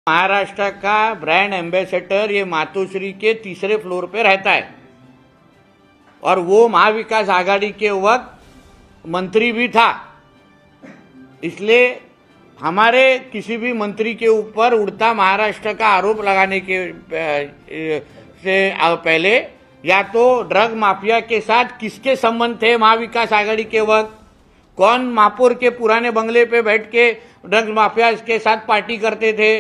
महाराष्ट्र का brand ambassador ये मातोश्री के तीसरे फ्लोर पे रहता है और वो महाविकास आघाड़ी के वक्त मंत्री भी था। इसलिए हमारे किसी भी मंत्री के ऊपर उड़ता महाराष्ट्र का आरोप लगाने के से पहले या तो ड्रग माफिया के साथ किसके संबंध थे महाविकास आघाड़ी के वक्त, कौन महापौर के पुराने बंगले पे बैठ के ड्रग माफिया के साथ पार्टी करते थे,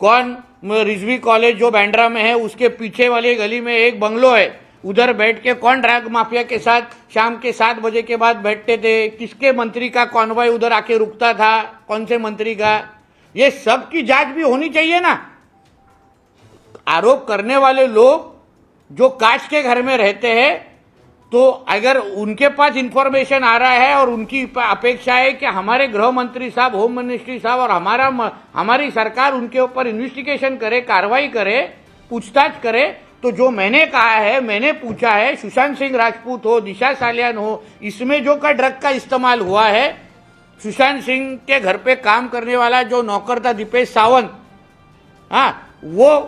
कौन रिजवी कॉलेज जो बैंड्रा में है उसके पीछे वाली गली में एक बंगलो है उधर बैठ के कौन ड्रग माफिया के साथ शाम के 7 बजे के बाद बैठते थे, किसके मंत्री का कॉन्वॉय उधर आके रुकता था, कौन से मंत्री का, ये सब की जांच भी होनी चाहिए ना। आरोप करने वाले लोग जो कांच के घर में रहते हैं तो अगर उनके पास इंफॉर्मेशन आ रहा है और उनकी अपेक्षा है कि हमारे गृह मंत्री साहब, होम मिनिस्ट्री साहब और हमारी सरकार उनके ऊपर इन्वेस्टिगेशन करे, कार्रवाई करे, पूछताछ करे, तो जो मैंने कहा है, मैंने पूछा है, सुशांत सिंह राजपूत हो, दिशा सालियान हो, इसमें जो का ड्रग का इस्तेमाल हुआ है, सुशांत सिंह के घर पे काम करने वाला जो नौकर था दीपेश सावंत, हाँ, वो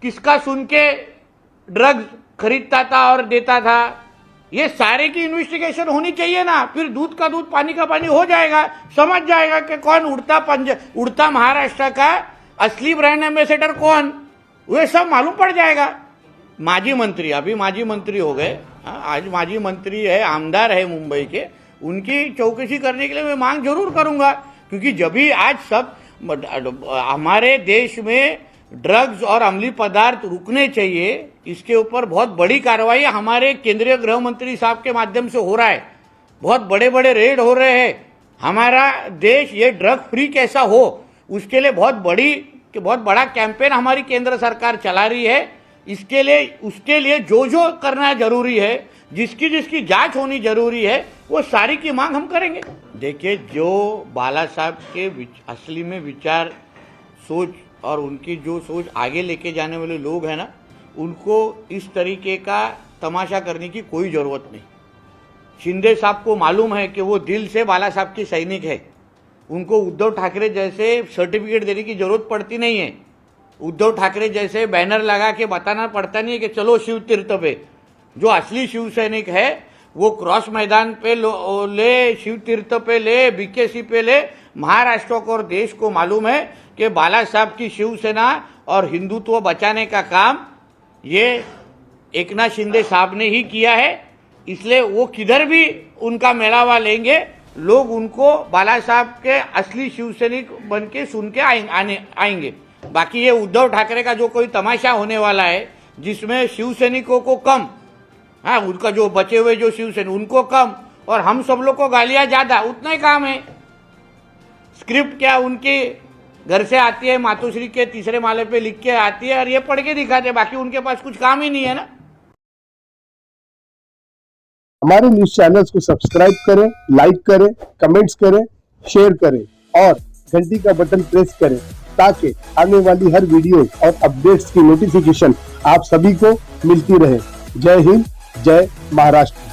किसका सुन के ड्रग खरीदता था और देता था, ये सारे की इन्वेस्टिगेशन होनी चाहिए ना। फिर दूध का दूध पानी का पानी हो जाएगा, समझ जाएगा कि कौन उड़ता महाराष्ट्र का असली ब्रांड एम्बेसडर कौन, वो सब मालूम पड़ जाएगा। माजी मंत्री, अभी माजी मंत्री हो गए, आज माजी मंत्री है, आमदार है मुंबई के, उनकी चौकसी करने के लिए मैं मांग जरूर करूंगा, क्योंकि जब भी आज सब हमारे देश में ड्रग्स और अमली पदार्थ रुकने चाहिए, इसके ऊपर बहुत बड़ी कार्रवाई हमारे केंद्रीय गृह मंत्री साहब के माध्यम से हो रहा है, बहुत बड़े बड़े रेड हो रहे हैं। हमारा देश ये ड्रग फ्री कैसा हो उसके लिए बहुत बड़ा कैंपेन हमारी केंद्र सरकार चला रही है। उसके लिए जो जो करना जरूरी है, जिसकी जांच होनी जरूरी है, वो सारी की मांग हम करेंगे। देखिए, जो बाला साहब के असली में विचार, सोच और उनकी जो सोच आगे लेके जाने वाले लोग हैं ना, उनको इस तरीके का तमाशा करने की कोई जरूरत नहीं। शिंदे साहब को मालूम है कि वो दिल से बाला साहब के सैनिक है, उनको उद्धव ठाकरे जैसे सर्टिफिकेट देने की जरूरत पड़ती नहीं है। उद्धव ठाकरे जैसे बैनर लगा के बताना पड़ता नहीं है कि चलो शिव तीर्थ पे। जो असली शिव सैनिक है वो क्रॉस मैदान पे ले, शिव तीर्थ पे ले, बीकेसी पे ले। महाराष्ट्र को और देश को मालूम है कि बाला साहब की शिवसेना और हिंदुत्व बचाने का काम ये एकनाथ शिंदे साहब ने ही किया है। इसलिए वो किधर भी उनका मेलावा लेंगे, लोग उनको बाला साहब के असली शिवसैनिक बन के सुन के आएंगे। बाकी ये उद्धव ठाकरे का जो कोई तमाशा होने वाला है, जिसमें शिवसैनिकों को कम, हाँ, उनका जो बचे हुए जो शिवसैनिक उनको कम और हम सब लोग को गालियां ज्यादा, उतना ही काम है। स्क्रिप्ट क्या उनके घर से आती है, मातोश्री के तीसरे माले पे लिख के आती है और ये पढ़ के दिखाते, बाकी उनके पास कुछ काम ही नहीं है ना। हमारे न्यूज चैनल्स को सब्सक्राइब करें, लाइक करें, कमेंट्स करें, शेयर करें और घंटी का बटन प्रेस करें, ताकि आने वाली हर वीडियो और अपडेट्स की नोटिफिकेशन आप सभी को मिलती रहे। जय हिंद, जय महाराष्ट्र।